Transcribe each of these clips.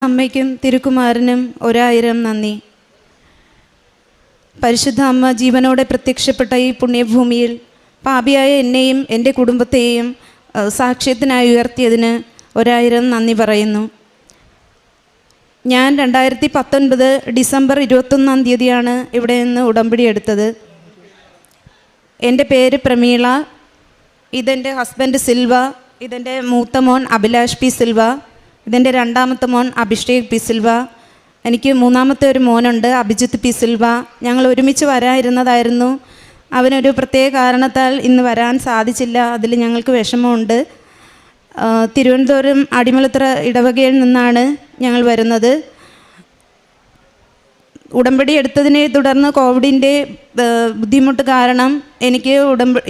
അമ്മയ്ക്കും തിരുക്കുമാരനും 1000 നന്ദി. പരിശുദ്ധ അമ്മ ജീവനോടെ പ്രത്യക്ഷപ്പെട്ട ഈ പുണ്യഭൂമിയിൽ പാപിയായ എന്നെയും എൻ്റെ കുടുംബത്തെയും സാക്ഷ്യത്തിനായി ഉയർത്തിയതിന് 1000 നന്ദി പറയുന്നു. ഞാൻ 2019 ഡിസംബർ 21-ാം തീയതിയാണ് ഇവിടെ നിന്ന് ഉടമ്പടി എടുത്തത്. എൻ്റെ പേര് പ്രമീള, ഇതെൻ്റെ ഹസ്ബൻഡ് സിൽവ, ഇതെൻ്റെ മൂത്ത മോൻ അഭിലാഷ് പി സിൽവ, ഇതെൻ്റെ രണ്ടാമത്തെ മോൻ അഭിഷേക് പി സിൽവ, എനിക്ക് മൂന്നാമത്തെ ഒരു മോനുണ്ട് അഭിജിത്ത് പി സിൽവ. ഞങ്ങൾ ഒരുമിച്ച് വരാനിരുന്നതായിരുന്നു. അവനൊരു പ്രത്യേക കാരണത്താൽ ഇന്ന് വരാൻ സാധിച്ചില്ല. അതിൽ ഞങ്ങൾക്ക് വിഷമമുണ്ട്. തിരുവനന്തപുരം അടിമലത്ര ഇടവകയിൽ നിന്നാണ് ഞങ്ങൾ വരുന്നത്. ഉടമ്പടി എടുത്തതിനെ തുടർന്ന് കോവിഡിൻ്റെ ബുദ്ധിമുട്ട് കാരണം എനിക്ക്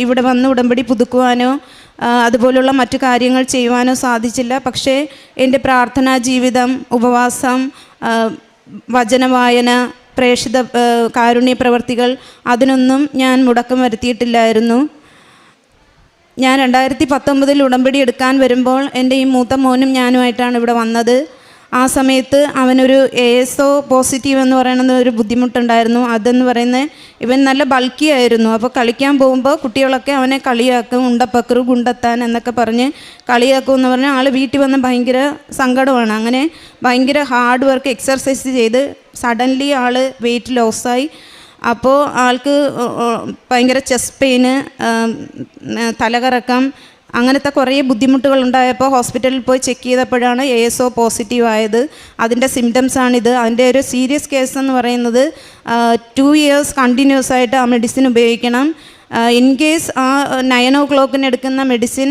ഇവിടെ വന്ന് ഉടമ്പടി പുതുക്കുവാനോ അതുപോലുള്ള മറ്റു കാര്യങ്ങൾ ചെയ്യുവാനോ സാധിച്ചില്ല. പക്ഷേ എൻ്റെ പ്രാർത്ഥനാ ജീവിതം, ഉപവാസം, വചനവായന, പ്രേക്ഷിത കാരുണ്യ പ്രവർത്തികൾ, അതിനൊന്നും ഞാൻ മുടക്കം വരുത്തിയിട്ടില്ലായിരുന്നു. ഞാൻ 2019 ഉടമ്പടി എടുക്കാൻ വരുമ്പോൾ എൻ്റെ ഈ മൂത്ത മോനും ഞാനുമായിട്ടാണ് ഇവിടെ വന്നത്. ആ സമയത്ത് അവനൊരു ASO പോസിറ്റീവ് എന്ന് പറയുന്നത് ഒരു ബുദ്ധിമുട്ടുണ്ടായിരുന്നു. അതെന്ന് പറയുന്നത് ഇവൻ നല്ല ബൾക്കി ആയിരുന്നു. അപ്പോൾ കളിക്കാൻ പോകുമ്പോൾ കുട്ടികളൊക്കെ അവനെ കളിയാക്കും, ഉണ്ടപ്പക്കറു ഗുണ്ടത്താൻ എന്നൊക്കെ പറഞ്ഞ് കളിയാക്കും എന്ന് പറഞ്ഞാൽ ആൾ വീട്ടിൽ വന്ന് ഭയങ്കര സങ്കടമാണ്. അങ്ങനെ ഭയങ്കര ഹാർഡ് വർക്ക് എക്സർസൈസ് ചെയ്ത് സഡൻലി ആൾ വെയിറ്റ് ലോസായി. അപ്പോൾ ആൾക്ക് ഭയങ്കര ചെസ്റ്റ് പെയിന്, തലകറക്കം, അങ്ങനത്തെ കുറേ ബുദ്ധിമുട്ടുകൾ ഉണ്ടായപ്പോൾ ഹോസ്പിറ്റലിൽ പോയി ചെക്ക് ചെയ്തപ്പോഴാണ് ASO പോസിറ്റീവ് ആയത്. അതിൻ്റെ സിംറ്റംസാണിത്. അതിൻ്റെ ഒരു സീരിയസ് കേസ് എന്ന് പറയുന്നത് 2 ഇയേഴ്സ് കണ്ടിന്യൂസ് ആയിട്ട് ആ മെഡിസിൻ ഉപയോഗിക്കണം. ഇൻ കേസ് ആ 9 o'clock എടുക്കുന്ന മെഡിസിൻ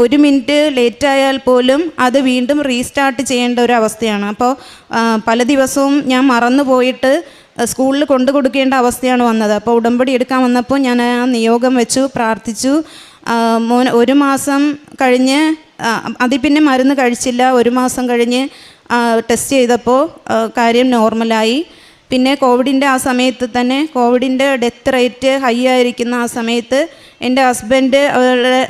1 മിനിറ്റ് ലേറ്റായാൽ പോലും അത് വീണ്ടും റീസ്റ്റാർട്ട് ചെയ്യേണ്ട ഒരു അവസ്ഥയാണ്. അപ്പോൾ പല ദിവസവും ഞാൻ മറന്നു പോയിട്ട് സ്കൂളിൽ കൊണ്ടു കൊടുക്കേണ്ട അവസ്ഥയാണ് വന്നത്. അപ്പോൾ ഉടമ്പടി എടുക്കാൻ വന്നപ്പോൾ ഞാൻ ആ നിയോഗം വെച്ചു, പ്രാർത്ഥിച്ചു. 1 മാസം കഴിഞ്ഞ് അതിൽ പിന്നെ മരുന്ന് കഴിച്ചില്ല. 1 മാസം കഴിഞ്ഞ് ടെസ്റ്റ് ചെയ്തപ്പോൾ കാര്യം നോർമലായി. പിന്നെ കോവിഡിൻ്റെ ആ സമയത്ത് തന്നെ കോവിഡിൻ്റെ ഡെത്ത് റേറ്റ് ഹൈ ആയിരിക്കുന്ന ആ സമയത്ത് എൻ്റെ ഹസ്ബൻഡ് അവരുടെ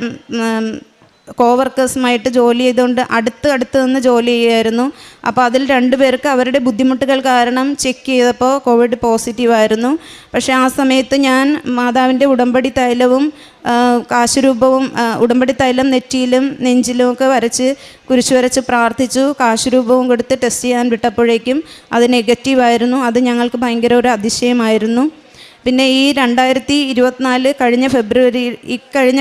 കോവർക്കേഴ്സുമായിട്ട് ജോലി ചെയ്തുകൊണ്ട് അടുത്ത് നിന്ന് ജോലി ചെയ്യുമായിരുന്നു. അപ്പോൾ അതിൽ 2 പേർക്ക് അവരുടെ ബുദ്ധിമുട്ടുകൾ കാരണം ചെക്ക് ചെയ്തപ്പോൾ കോവിഡ് പോസിറ്റീവായിരുന്നു. പക്ഷേ ആ സമയത്ത് ഞാൻ മാതാവിൻ്റെ ഉടമ്പടി തൈലവും കാശുരൂപവും, ഉടമ്പടി തൈലം നെറ്റിയിലും നെഞ്ചിലുമൊക്കെ കുരിശു വരച്ച് പ്രാർത്ഥിച്ചു. കാശുരൂപവും കൊടുത്ത് ടെസ്റ്റ് ചെയ്യാൻ വിട്ടപ്പോഴേക്കും അത് നെഗറ്റീവായിരുന്നു. അത് ഞങ്ങൾക്ക് ഭയങ്കര ഒരു അതിശയമായിരുന്നു. പിന്നെ ഈ 2024 കഴിഞ്ഞ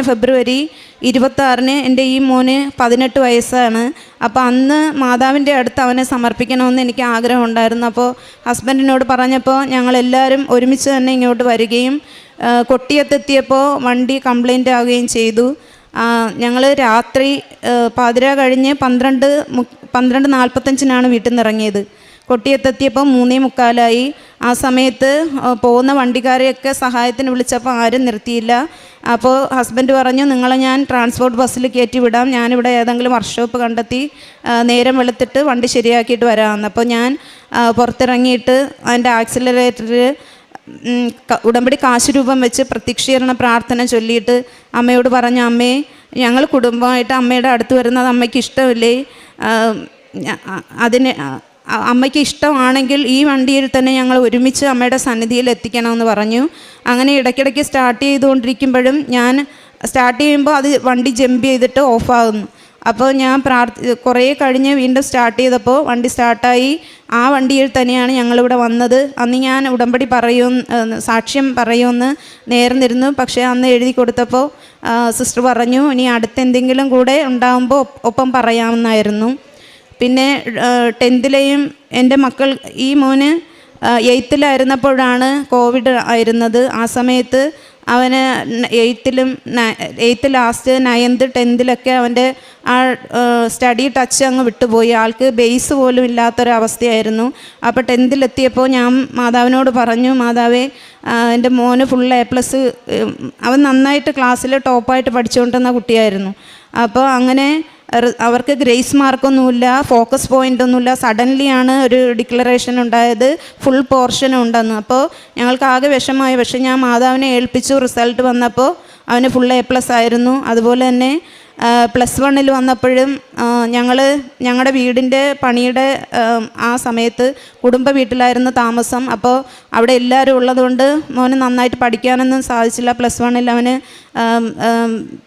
ഫെബ്രുവരി 26-ന് എൻ്റെ ഈ മോന് 18 വയസ്സാണ്. അപ്പോൾ അന്ന് മാതാവിൻ്റെ അടുത്ത് അവനെ സമർപ്പിക്കണമെന്ന് എനിക്ക് ആഗ്രഹം ഉണ്ടായിരുന്നു. അപ്പോൾ ഹസ്ബൻഡിനോട് പറഞ്ഞപ്പോൾ ഞങ്ങളെല്ലാവരും ഒരുമിച്ച് തന്നെ ഇങ്ങോട്ട് വരികയും കൊട്ടിയത്തെത്തിയപ്പോൾ വണ്ടി കംപ്ലൈൻ്റ് ആവുകയും ചെയ്തു. ഞങ്ങൾ രാത്രി പാതിര കഴിഞ്ഞ് 12:45-നാണ് വീട്ടിൽ നിന്ന് ഇറങ്ങിയത്. കൊട്ടിയത്തെത്തിയപ്പോൾ 3:45. ആ സമയത്ത് പോകുന്ന വണ്ടിക്കാരെയൊക്കെ സഹായത്തിന് വിളിച്ചപ്പോൾ ആരും നിർത്തിയില്ല. അപ്പോൾ ഹസ്ബൻഡ് പറഞ്ഞു, നിങ്ങളെ ഞാൻ ട്രാൻസ്പോർട്ട് ബസ്സിൽ കയറ്റി വിടാം, ഞാനിവിടെ ഏതെങ്കിലും വർക്ക്ഷോപ്പ് കണ്ടെത്തി നേരം വെളുത്തിട്ട് വണ്ടി ശരിയാക്കിയിട്ട് വരാമെന്ന്. അപ്പോൾ ഞാൻ പുറത്തിറങ്ങിയിട്ട് അതിൻ്റെ ആക്സിലറേറ്ററിൽ ഉടമ്പടി കാശുരൂപം വെച്ച് പ്രത്യക്ഷീകരണ പ്രാർത്ഥന ചൊല്ലിയിട്ട് അമ്മയോട് പറഞ്ഞു, അമ്മേ, ഞങ്ങൾ കുടുംബമായിട്ട് അമ്മയുടെ അടുത്ത് വരുന്നത് അമ്മയ്ക്ക് ഇഷ്ടമില്ലേ? അമ്മയ്ക്ക് ഇഷ്ടമാണെങ്കിൽ ഈ വണ്ടിയിൽ തന്നെ ഞങ്ങൾ ഒരുമിച്ച് അമ്മയുടെ സന്നിധിയിൽ എത്തിക്കണമെന്ന് പറഞ്ഞു. അങ്ങനെ ഇടയ്ക്കിടയ്ക്ക് സ്റ്റാർട്ട് ചെയ്തുകൊണ്ടിരിക്കുമ്പോഴും ഞാൻ സ്റ്റാർട്ട് ചെയ്യുമ്പോൾ അത് വണ്ടി ജമ്പ് ചെയ്തിട്ട് ഓഫാകുന്നു. അപ്പോൾ ഞാൻ കുറേ കഴിഞ്ഞ് വീണ്ടും സ്റ്റാർട്ട് ചെയ്തപ്പോൾ വണ്ടി സ്റ്റാർട്ടായി. ആ വണ്ടിയിൽ തന്നെയാണ് ഞങ്ങളിവിടെ വന്നത്. അന്ന് ഞാൻ ഉടമ്പടി സാക്ഷ്യം പറയുമെന്ന് നേർന്നിരുന്നു. പക്ഷേ അന്ന് എഴുതി കൊടുത്തപ്പോൾ സിസ്റ്റർ പറഞ്ഞു, ഇനി അടുത്തെന്തെങ്കിലും കൂടെ ഉണ്ടാകുമ്പോൾ ഒപ്പം പറയാമെന്നായിരുന്നു. പിന്നെ 10th എൻ്റെ മക്കൾ, ഈ മോന് 8th കോവിഡ് ആയിരുന്നത്. ആ സമയത്ത് അവന് 8th ലാസ്റ്റ് 9th 10th അവൻ്റെ ആ സ്റ്റഡി ടച്ച് അങ്ങ് വിട്ടുപോയി. ആൾക്ക് ബേസ് പോലും ഇല്ലാത്തൊരവസ്ഥയായിരുന്നു. അപ്പോൾ 10th ഞാൻ മാതാവിനോട് പറഞ്ഞു, മാതാവേ, എൻ്റെ മോന് ഫുൾ A+, അവൻ നന്നായിട്ട് ക്ലാസ്സിൽ ടോപ്പായിട്ട് പഠിച്ചുകൊണ്ടിരുന്ന കുട്ടിയായിരുന്നു. അപ്പോൾ അങ്ങനെ അവർക്ക് ഗ്രേസ് മാർക്കൊന്നുമില്ല, ഫോക്കസ് പോയിൻ്റ് ഒന്നുമില്ല. സഡൻലിയാണ് ഒരു ഡിക്ലറേഷൻ ഉണ്ടായത്, ഫുൾ പോർഷൻ ഉണ്ടെന്ന്. അപ്പോൾ ഞങ്ങൾക്ക് ആകെ വിഷമമായി. പക്ഷേ ഞാൻ മാതാവിനെ ഏൽപ്പിച്ചു. റിസൾട്ട് വന്നപ്പോൾ അവന് ഫുൾ A+ ആയിരുന്നു. അതുപോലെ തന്നെ +1 വന്നപ്പോഴും ഞങ്ങളുടെ വീടിൻ്റെ പണിയുടെ ആ സമയത്ത് കുടുംബ വീട്ടിലായിരുന്നു താമസം. അപ്പോൾ അവിടെ എല്ലാവരും ഉള്ളതുകൊണ്ട് മോന് നന്നായിട്ട് പഠിക്കാനൊന്നും സാധിച്ചില്ല. +1 അവന്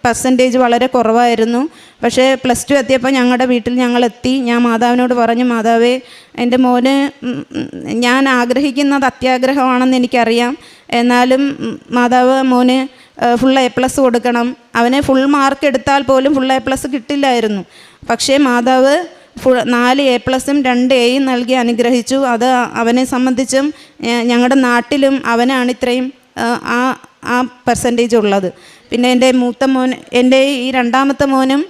പെർസെൻറ്റേജ് വളരെ കുറവായിരുന്നു. പക്ഷേ +2 എത്തിയപ്പോൾ ഞങ്ങളുടെ വീട്ടിൽ ഞങ്ങളെത്തി. ഞാൻ മാതാവിനോട് പറഞ്ഞു, മാതാവേ, എൻ്റെ മോന് ഞാൻ ആഗ്രഹിക്കുന്നത് അത്യാഗ്രഹമാണെന്ന് എനിക്കറിയാം, എന്നാലും മാതാവ് മോന് ഫുൾ A+ കൊടുക്കണം. അവന് ഫുൾ മാർക്ക് എടുത്താൽ പോലും ഫുൾ A+ കിട്ടില്ലായിരുന്നു. പക്ഷേ മാതാവ് 4 A+ഉം 2 Aയും നൽകി അനുഗ്രഹിച്ചു. അത് അവനെ സംബന്ധിച്ചും ഞങ്ങളുടെ നാട്ടിലും അവനാണ് ഇത്രയും ആ പെർസെൻറ്റേജ് ഉള്ളത്. പിന്നെ എൻ്റെ മൂത്ത മോൻ, എൻ്റെ ഈ രണ്ടാമത്തെ മോനും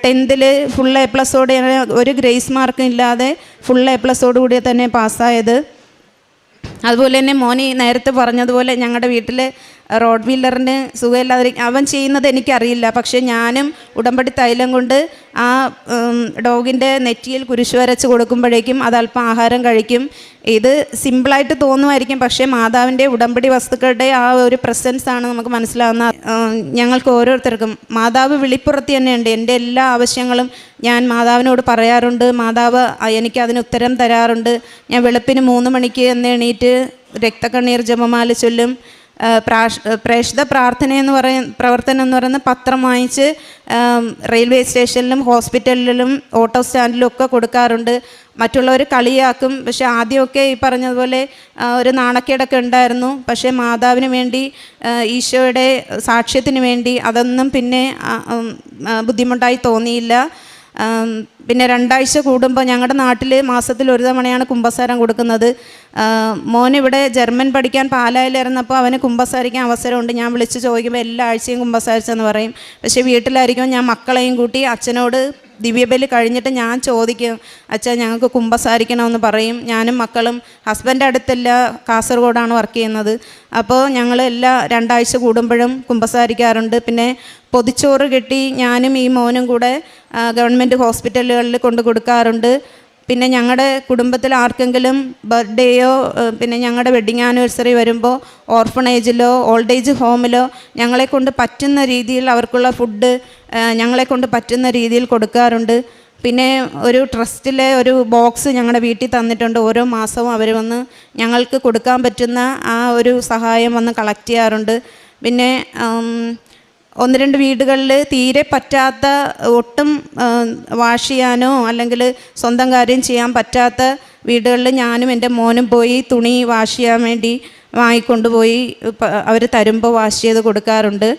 10th ഫുൾ A+ഓടെ ഒരു ഗ്രേസ് മാർക്കും ഇല്ലാതെ ഫുൾ A+ഓടുകൂടി തന്നെ പാസ്സായത്. അതുപോലെ തന്നെ മോനി നേരത്തെ പറഞ്ഞതുപോലെ ഞങ്ങളുടെ വീട്ടിൽ റോഡ് വീലറിന് സുഖമില്ലാതെ അവൻ ചെയ്യുന്നത് എനിക്കറിയില്ല. പക്ഷേ ഞാനും ഉടമ്പടി തൈലം കൊണ്ട് ആ ഡോഗിൻ്റെ നെറ്റിയിൽ കുരിശ് വരച്ച് കൊടുക്കുമ്പോഴേക്കും അത് അല്പം ആഹാരം കഴിക്കും. ഇത് സിമ്പിളായിട്ട് തോന്നുമായിരിക്കും, പക്ഷേ മാതാവിൻ്റെ ഉടമ്പടി വസ്തുക്കളുടെ ആ ഒരു പ്രസൻസാണ് നമുക്ക് മനസ്സിലാവുന്ന. ഞങ്ങൾക്ക് ഓരോരുത്തർക്കും മാതാവ് വെളിപ്പുറത്ത് തന്നെയുണ്ട്. എൻ്റെ എല്ലാ ആവശ്യങ്ങളും ഞാൻ മാതാവിനോട് പറയാറുണ്ട്. മാതാവ് എനിക്കതിന് ഉത്തരം തരാറുണ്ട്. ഞാൻ വെളുപ്പിന് 3 മണിക്ക് എണീറ്റ് രക്തക്കണ്ണീർ ജപമാല ചൊല്ലും. പ്രേക്ഷിത പ്രവർത്തനം എന്ന് പറയുന്ന പത്രം വാങ്ങിച്ച് റെയിൽവേ സ്റ്റേഷനിലും ഹോസ്പിറ്റലിലും ഓട്ടോ സ്റ്റാൻഡിലും ഒക്കെ കൊടുക്കാറുണ്ട്. മറ്റുള്ളവർ കളിയാക്കും, പക്ഷെ ആദ്യമൊക്കെ ഈ പറഞ്ഞതുപോലെ ഒരു നാണക്കേടൊക്കെ ഉണ്ടായിരുന്നു. പക്ഷേ മാതാവിന് വേണ്ടി, ഈശോയുടെ സാക്ഷ്യത്തിന് വേണ്ടി അതൊന്നും പിന്നെ ബുദ്ധിമുട്ടായി തോന്നിയില്ല. പിന്നെ 2 ആഴ്ച കൂടുമ്പോൾ ഞങ്ങളുടെ നാട്ടിൽ മാസത്തിൽ 1 തവണയാണ് കുമ്പസാരം കൊടുക്കുന്നത്. മോനിവിടെ ജർമ്മൻ പഠിക്കാൻ പാലായിലിരുന്നപ്പോൾ അവന് കുമ്പസാരിക്കാൻ അവസരമുണ്ട്. ഞാൻ വിളിച്ച് ചോദിക്കുമ്പോൾ എല്ലാ ആഴ്ചയും കുമ്പസാരിച്ചെന്ന് പറയും. പക്ഷേ വീട്ടിലായിരിക്കും ഞാൻ മക്കളെയും കൂട്ടി അച്ഛനോട് ദിവ്യബലി കഴിഞ്ഞിട്ട് ഞാൻ ചോദിക്കും, അച്ഛാ ഞങ്ങൾക്ക് കുമ്പസാരിക്കണമെന്ന് പറയും. ഞാനും മക്കളും, ഹസ്ബൻഡ് അടുത്തല്ല, കാസർഗോഡാണ് വർക്ക് ചെയ്യുന്നത്. അപ്പോൾ ഞങ്ങൾ എല്ലാ 2 ആഴ്ച കൂടുമ്പോഴും കുമ്പസാരിക്കാറുണ്ട്. പിന്നെ പൊതിച്ചോറ് കെട്ടി ഞാനും ഈ മോനും കൂടെ ഗവൺമെൻറ് ഹോസ്പിറ്റലുകളിൽ കൊണ്ട് കൊടുക്കാറുണ്ട്. പിന്നെ ഞങ്ങളുടെ കുടുംബത്തിൽ ആർക്കെങ്കിലും ബർത്ത്ഡേയോ പിന്നെ ഞങ്ങളുടെ വെഡ്ഡിങ് ആനിവേഴ്സറി വരുമ്പോൾ ഓർഫണേജിലോ ഓൾഡ് ഏജ് ഹോമിലോ ഞങ്ങളെക്കൊണ്ട് പറ്റുന്ന രീതിയിൽ അവർക്കുള്ള ഫുഡ് ഞങ്ങളെക്കൊണ്ട് പറ്റുന്ന രീതിയിൽ കൊടുക്കാറുണ്ട്. പിന്നെ ഒരു ട്രസ്റ്റിലെ ഒരു ബോക്സ് ഞങ്ങളുടെ വീട്ടിൽ തന്നിട്ടുണ്ട്. ഓരോ മാസവും അവർ വന്ന് ഞങ്ങൾക്ക് കൊടുക്കാൻ പറ്റുന്ന ആ ഒരു സഹായം വന്ന് കളക്ട് ചെയ്യാറുണ്ട്. പിന്നെ 1-2 വീടുകളിൽ തീരെ പറ്റാത്ത, ഒട്ടും വാഷ് ചെയ്യാനോ അല്ലെങ്കിൽ സ്വന്തം കാര്യം ചെയ്യാൻ പറ്റാത്ത വീടുകളിൽ ഞാനും എൻ്റെ മോനും പോയി തുണി വാഷ് ചെയ്യാൻ വേണ്ടി വാങ്ങിക്കൊണ്ടുപോയി അവർ തരുമ്പോൾ വാഷ് ചെയ്ത് കൊടുക്കാറുണ്ട്.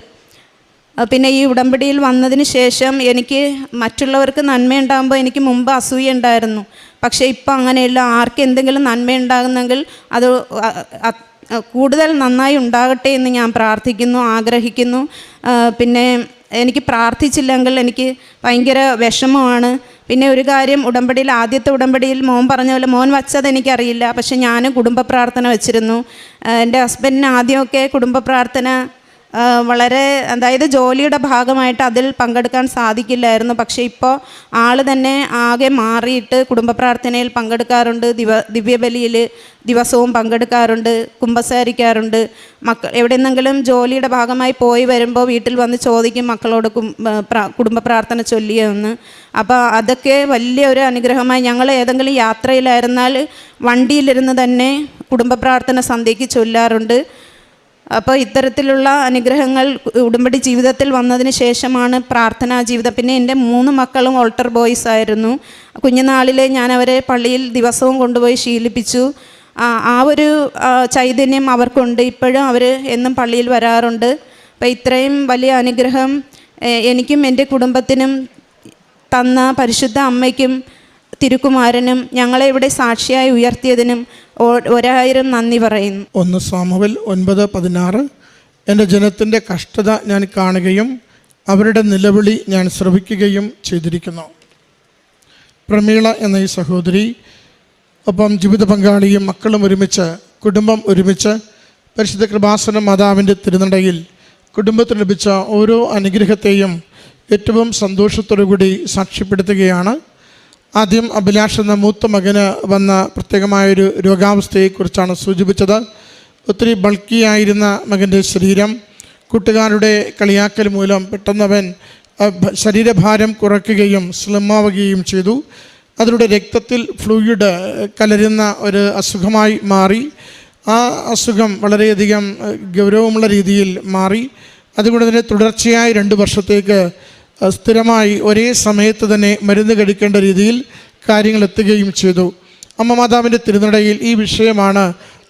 പിന്നെ ഈ ഉടമ്പടിയിൽ വന്നതിന് ശേഷം എനിക്ക് മറ്റുള്ളവർക്ക് നന്മയുണ്ടാകുമ്പോൾ എനിക്ക് മുമ്പ് അസൂയ ഉണ്ടായിരുന്നു. പക്ഷേ ഇപ്പം അങ്ങനെയല്ല. ആർക്ക് എന്തെങ്കിലും നന്മയുണ്ടാകുന്നെങ്കിൽ അത് കൂടുതൽ നന്നായി ഉണ്ടാകട്ടെ എന്ന് ഞാൻ പ്രാർത്ഥിക്കുന്നു, ആഗ്രഹിക്കുന്നു. പിന്നെ എനിക്ക് പ്രാർത്ഥിച്ചില്ലെങ്കിൽ എനിക്ക് ഭയങ്കര വിഷമമാണ്. പിന്നെ ഒരു കാര്യം, ഉടമ്പടിയിൽ ആദ്യത്തെ ഉടമ്പടിയിൽ മോൻ പറഞ്ഞ പോലെ മോൻ വച്ചത് എനിക്കറിയില്ല, പക്ഷെ ഞാൻ കുടുംബ പ്രാർത്ഥന വെച്ചിരുന്നു. എൻ്റെ ഹസ്ബൻഡിന് ആദ്യമൊക്കെ കുടുംബ പ്രാർത്ഥന വളരെ, അതായത് ജോലിയുടെ ഭാഗമായിട്ട് അതിൽ പങ്കെടുക്കാൻ സാധിക്കില്ലായിരുന്നു. പക്ഷേ ഇപ്പോൾ ആൾ തന്നെ ആകെ മാറിയിട്ട് കുടുംബ പ്രാർത്ഥനയിൽ പങ്കെടുക്കാറുണ്ട്. ദിവ്യബലിയിൽ ദിവസവും പങ്കെടുക്കാറുണ്ട്, കുമ്പസാരിക്കാറുണ്ട്. എവിടെയെന്നെങ്കിലും ജോലിയുടെ ഭാഗമായി പോയി വരുമ്പോൾ വീട്ടിൽ വന്ന് ചോദിക്കും മക്കളോട് കുടുംബ പ്രാർത്ഥന ചൊല്ലിയെന്ന്. അപ്പോൾ അതൊക്കെ വലിയ ഒരു അനുഗ്രഹമായി. ഞങ്ങൾ ഏതെങ്കിലും യാത്രയിലായിരുന്നാൽ വണ്ടിയിലിരുന്ന് തന്നെ കുടുംബ പ്രാർത്ഥന സന്ധ്യയ്ക്ക് ചൊല്ലാറുണ്ട്. അപ്പോൾ ഇത്തരത്തിലുള്ള അനുഗ്രഹങ്ങൾ ഉടമ്പടി ജീവിതത്തിൽ വന്നതിന് ശേഷമാണ് പ്രാർത്ഥനാ ജീവിതം. പിന്നെ എൻ്റെ 3 മക്കളും ഓൾട്ടർ ബോയ്സ് ആയിരുന്നു. കുഞ്ഞുനാളിൽ ഞാൻ അവരെ പള്ളിയിൽ ദിവസവും കൊണ്ടുപോയി ശീലിപ്പിച്ചു. ആ ഒരു ചൈതന്യം അവർക്കുണ്ട്. ഇപ്പോഴും അവർ എന്നും പള്ളിയിൽ വരാറുണ്ട്. അപ്പോൾ ഇത്രയും വലിയ അനുഗ്രഹം എനിക്കും എൻ്റെ കുടുംബത്തിനും തന്ന പരിശുദ്ധ അമ്മയ്ക്കും തിരുക്കുമാരനും ഞങ്ങളെ ഇവിടെ സാക്ഷിയായി ഉയർത്തിയതിനും 1000 നന്ദി പറയുന്നു. 1 സാമുവേൽ 9:16. എൻ്റെ ജനത്തിൻ്റെ കഷ്ടത ഞാൻ കാണുകയും അവരുടെ നിലവിളി ഞാൻ ശ്രവിക്കുകയും ചെയ്തിരിക്കുന്നു. പ്രമീള എന്ന ഈ സഹോദരി ഒപ്പം ജീവിത പങ്കാളിയും മക്കളും ഒരുമിച്ച്, കുടുംബം ഒരുമിച്ച് പരിശുദ്ധ കൃപാസന മാതാവിൻ്റെ തിരുനടയിൽ കുടുംബത്തിന് ലഭിച്ച ഓരോ അനുഗ്രഹത്തെയും ഏറ്റവും സന്തോഷത്തോടു കൂടി സാക്ഷ്യപ്പെടുത്തുകയാണ്. ആദ്യം അഭിലാഷ് എന്ന മൂത്ത മകന് വന്ന പ്രത്യേകമായൊരു രോഗാവസ്ഥയെക്കുറിച്ചാണ് സൂചിപ്പിച്ചത്. ഒത്തിരി ബൾക്കിയായിരുന്ന മകൻ്റെ ശരീരം കൂട്ടുകാരുടെ കളിയാക്കൽ മൂലം പെട്ടെന്നവൻ ശരീരഭാരം കുറയ്ക്കുകയും സ്ലിമ്മാവുകയും ചെയ്തു. അതിലൂടെ രക്തത്തിൽ ഫ്ലൂയിഡ് കലരുന്ന ഒരു അസുഖമായി മാറി. ആ അസുഖം വളരെയധികം ഗൗരവമുള്ള രീതിയിൽ മാറി. അതുകൊണ്ട് തന്നെ തുടർച്ചയായി 2 വർഷത്തേക്ക് സ്ഥിരമായി ഒരേ സമയത്ത് തന്നെ മരുന്ന് കഴിക്കേണ്ട രീതിയിൽ കാര്യങ്ങൾ എത്തുകയും ചെയ്തു. അമ്മ മാതാവിൻ്റെ തിരുനടയിൽ ഈ വിഷയമാണ്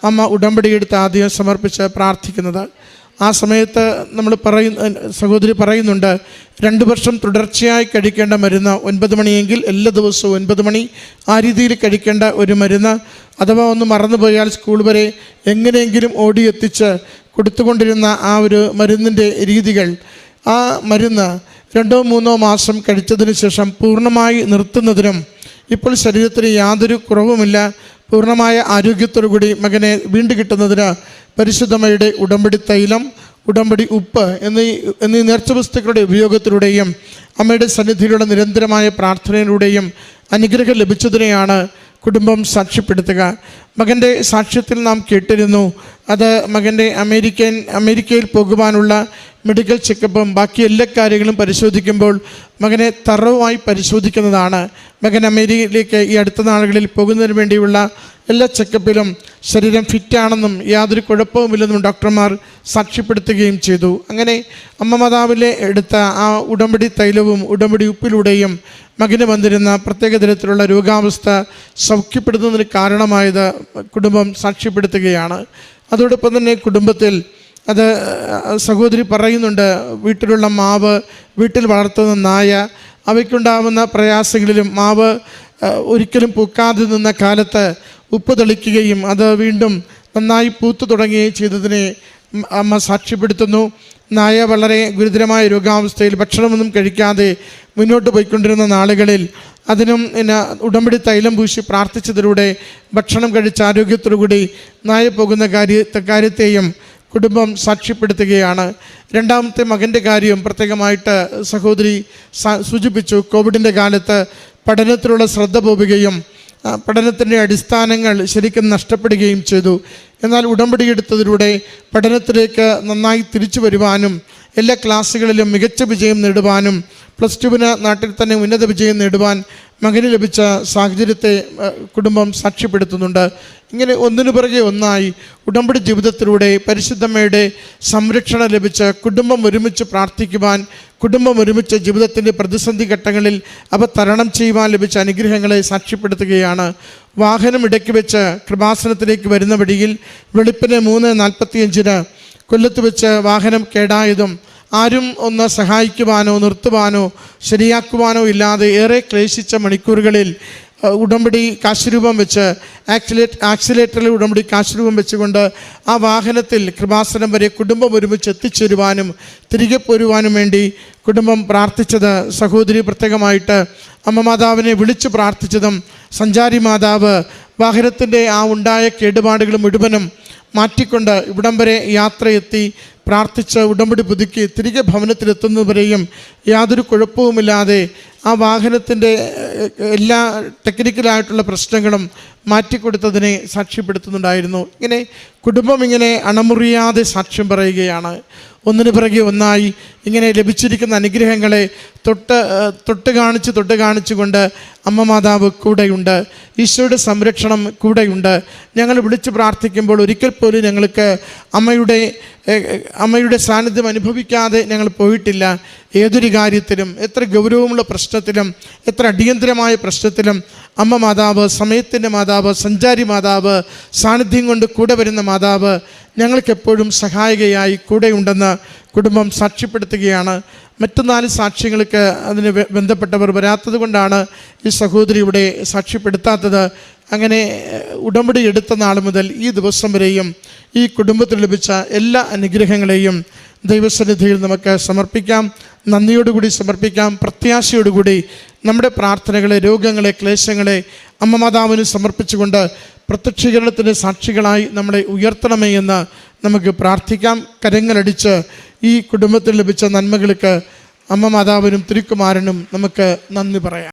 അമ്മ ഉടമ്പടിയെടുത്ത് ആദ്യം സമർപ്പിച്ച് പ്രാർത്ഥിക്കുന്നത്. ആ സമയത്ത് നമ്മൾ സഹോദരി പറയുന്നുണ്ട്, 2 വർഷം തുടർച്ചയായി കഴിക്കേണ്ട മരുന്ന് 9 മണിയെങ്കിൽ എല്ലാ ദിവസവും 9 മണി ആ രീതിയിൽ കഴിക്കേണ്ട ഒരു മരുന്ന്, അഥവാ ഒന്ന് മറന്നുപോയാൽ സ്കൂൾ വരെ എങ്ങനെയെങ്കിലും ഓടിയെത്തിച്ച് കൊടുത്തുകൊണ്ടിരുന്ന ആ ഒരു മരുന്നിൻ്റെ രീതികൾ, ആ മരുന്ന് 2-3 മാസം കഴിച്ചതിന് ശേഷം പൂർണ്ണമായി നിർത്തുന്നതിനും ഇപ്പോൾ ശരീരത്തിന് യാതൊരു കുറവുമില്ല, പൂർണ്ണമായ ആരോഗ്യത്തോടുകൂടി മകനെ വീണ്ടും കിട്ടുന്നതിന് പരിശുദ്ധമ്മയുടെ ഉടമ്പടി തൈലം, ഉടമ്പടി ഉപ്പ് എന്നീ നേർച്ച വസ്തുക്കളുടെ ഉപയോഗത്തിലൂടെയും അമ്മയുടെ സന്നിധിയിലുള്ള നിരന്തരമായ പ്രാർത്ഥനയിലൂടെയും അനുഗ്രഹം ലഭിച്ചതിനെയാണ് കുടുംബം സാക്ഷ്യപ്പെടുത്തുക. മകൻ്റെ സാക്ഷ്യത്തിൽ നാം കേട്ടിരുന്നു, അത് മകൻ്റെ അമേരിക്കയിൽ പോകുവാനുള്ള മെഡിക്കൽ ചെക്കപ്പും ബാക്കി എല്ലാ കാര്യങ്ങളും പരിശോധിക്കുമ്പോൾ മകനെ തറവായി പരിശോധിക്കുന്നതാണ്. മകൻ അമേരിക്കയിലേക്ക് ഈ അടുത്ത നാളുകളിൽ പോകുന്നതിന് വേണ്ടിയുള്ള എല്ലാ ചെക്കപ്പിലും ശരീരം ഫിറ്റാണെന്നും യാതൊരു കുഴപ്പവുമില്ലെന്നും ഡോക്ടർമാർ സാക്ഷ്യപ്പെടുത്തുകയും ചെയ്തു. അങ്ങനെ അമ്മ മാതാവിലെ എടുത്ത ആ ഉടമ്പടി തൈലവും ഉടമ്പടി ഉപ്പിലൂടെയും മകന് വന്നിരുന്ന പ്രത്യേക തരത്തിലുള്ള രോഗാവസ്ഥ സൗഖ്യപ്പെടുത്തുന്നതിന് കാരണമായത് കുടുംബം സാക്ഷ്യപ്പെടുത്തുകയാണ്. അതോടൊപ്പം തന്നെ കുടുംബത്തിൽ അത് സഹോദരി പറയുന്നുണ്ട്, വീട്ടിലുള്ള മാവ്, വീട്ടിൽ വളർത്തുന്ന നായ, അവയ്ക്കുണ്ടാവുന്ന പ്രയാസങ്ങളിലും മാവ് ഒരിക്കലും പൂക്കാതെ നിന്ന കാലത്ത് ഉപ്പ് തെളിക്കുകയും അത് വീണ്ടും നന്നായി പൂത്തു തുടങ്ങുകയും ചെയ്തതിനെ അമ്മ സാക്ഷ്യപ്പെടുത്തുന്നു. നായ വളരെ ഗുരുതരമായ രോഗാവസ്ഥയിൽ ഭക്ഷണമൊന്നും കഴിക്കാതെ മുന്നോട്ട് പോയിക്കൊണ്ടിരുന്ന നാളുകളിൽ അതിനും ഉടമ്പടി തൈലം പൂശി പ്രാർത്ഥിച്ചതിലൂടെ ഭക്ഷണം കഴിച്ച ആരോഗ്യത്തോടുകൂടി നായ പോകുന്ന കാര്യത്തെയും കുടുംബം സാക്ഷ്യപ്പെടുത്തുകയാണ്. രണ്ടാമത്തെ മകൻ്റെ കാര്യം പ്രത്യേകമായിട്ട് സഹോദരി സൂചിപ്പിച്ചു. കോവിഡിൻ്റെ കാലത്ത് പഠനത്തിലുള്ള ശ്രദ്ധ പോവുകയും പഠനത്തിൻ്റെ അടിസ്ഥാനങ്ങൾ ശരിക്കും നഷ്ടപ്പെടുകയും ചെയ്തു. എന്നാൽ ഉടമ്പടി എടുത്തതിലൂടെ പഠനത്തിലേക്ക് നന്നായി തിരിച്ചു വരുവാനും എല്ലാ ക്ലാസ്സുകളിലും മികച്ച വിജയം നേടുവാനും +2 നാട്ടിൽ തന്നെ ഉന്നത വിജയം നേടുവാൻ മകന് ലഭിച്ച സാഹചര്യത്തെ കുടുംബം സാക്ഷ്യപ്പെടുത്തുന്നുണ്ട്. ഇങ്ങനെ ഒന്നിനു പിറകെ ഒന്നായി ഉടമ്പടി ജീവിതത്തിലൂടെ പരിശുദ്ധമ്മയുടെ സംരക്ഷണം ലഭിച്ച് കുടുംബം ഒരുമിച്ച് പ്രാർത്ഥിക്കുവാൻ, കുടുംബം ഒരുമിച്ച് ജീവിതത്തിൻ്റെ പ്രതിസന്ധി ഘട്ടങ്ങളിൽ അവ തരണം ചെയ്യുവാൻ ലഭിച്ച അനുഗ്രഹങ്ങളെ സാക്ഷ്യപ്പെടുത്തുകയാണ്. വാഹനം ഇടയ്ക്ക് വെച്ച് കൃപാസനത്തിലേക്ക് വരുന്ന വഴിയിൽ വെളുപ്പിന് 3:45 കൊല്ലത്ത് വെച്ച് വാഹനം കേടായതും ആരും ഒന്ന് സഹായിക്കുവാനോ നിർത്തുവാനോ ശരിയാക്കുവാനോ ഇല്ലാതെ ഏറെ ക്ലേശിച്ച മണിക്കൂറുകളിൽ ഉടമ്പടി കാശുരൂപം വെച്ച് ആക്സിലേറ്ററിൽ ഉടമ്പടി കാശുരൂപം വെച്ചുകൊണ്ട് ആ വാഹനത്തിൽ കൃപാസനം വരെ കുടുംബം ഒരുമിച്ച് എത്തിച്ചേരുവാനും തിരികെ പോരുവാനും വേണ്ടി കുടുംബം പ്രാർത്ഥിച്ചത് സഹോദരി പ്രത്യേകമായിട്ട് അമ്മ മാതാവിനെ വിളിച്ചു പ്രാർത്ഥിച്ചതും സഞ്ചാരി മാതാവ് വാഹനത്തിൻ്റെ ആ ഉണ്ടായ കേടുപാടുകൾ മുഴുവനും മാറ്റിക്കൊണ്ട് ഇവിടം വരെ യാത്രയെത്തി പ്രാർത്ഥിച്ച് ഉടമ്പടി പുതുക്കി തിരികെ ഭവനത്തിലെത്തുന്നവരെയും യാതൊരു കുഴപ്പവുമില്ലാതെ ആ വാഹനത്തിൻ്റെ എല്ലാ ടെക്നിക്കലായിട്ടുള്ള പ്രശ്നങ്ങളും മാറ്റിക്കൊടുത്തതിനെ സാക്ഷ്യപ്പെടുത്തുന്നുണ്ടായിരുന്നു. ഇങ്ങനെ കുടുംബം ഇങ്ങനെ അണമുറിയാതെ സാക്ഷ്യം പറയുകയാണ്. ഒന്നിനു പിറകെ ഒന്നായി ഇങ്ങനെ ലഭിച്ചിരിക്കുന്ന അനുഗ്രഹങ്ങളെ തൊട്ട് കാണിച്ചുകൊണ്ട് അമ്മ മാതാവ് കൂടെയുണ്ട്. ഈശോയുടെ സംരക്ഷണം കൂടെയുണ്ട്. ഞങ്ങൾ വിളിച്ച് പ്രാർത്ഥിക്കുമ്പോൾ ഒരിക്കൽ പോലും ഞങ്ങൾക്ക് അമ്മയുടെ സാന്നിധ്യം അനുഭവിക്കാതെ ഞങ്ങൾ പോയിട്ടില്ല. ഏതൊരു കാര്യത്തിലും, എത്ര ഗൗരവമുള്ള പ്രശ്നത്തിലും, എത്ര അടിയന്തരമായ പ്രശ്നത്തിലും അമ്മ മാതാവ്, സമയത്തിൻ്റെ മാതാവ്, സഞ്ചാരി മാതാവ്, സാന്നിധ്യം കൊണ്ട് കൂടെ വരുന്ന മാതാവ് ഞങ്ങൾക്കെപ്പോഴും സഹായികയായി കൂടെയുണ്ടെന്ന് കുടുംബം സാക്ഷ്യപ്പെടുത്തുകയാണ്. മറ്റു 4 സാക്ഷ്യങ്ങൾക്ക് അതിന് ബന്ധപ്പെട്ടവർ വരാത്തത് കൊണ്ടാണ് ഈ സഹോദരി ഇവിടെ സാക്ഷ്യപ്പെടുത്താത്തത്. അങ്ങനെ ഉടമ്പടി എടുത്ത നാൾ മുതൽ ഈ ദിവസം വരെയും ഈ കുടുംബത്തിൽ ലഭിച്ച എല്ലാ അനുഗ്രഹങ്ങളെയും ദൈവസന്നിധിയിൽ നമുക്ക് സമർപ്പിക്കാം. നന്ദിയോടുകൂടി സമർപ്പിക്കാം. പ്രത്യാശയോടുകൂടി നമ്മുടെ പ്രാർത്ഥനകളെ, രോഗങ്ങളെ, ക്ലേശങ്ങളെ അമ്മ മാതാവിന് സമർപ്പിച്ചുകൊണ്ട് പ്രത്യക്ഷീകരണത്തിൻ്റെ സാക്ഷികളായി നമ്മളെ ഉയർത്തണമേ എന്ന് നമുക്ക് പ്രാർത്ഥിക്കാം. കരങ്ങളടിച്ച് ഈ കുടുംബത്തിൽ ലഭിച്ച നന്മകൾക്ക് അമ്മ മാതാവിനും തിരുക്കുമാരനും നമുക്ക് നന്ദി പറയാം.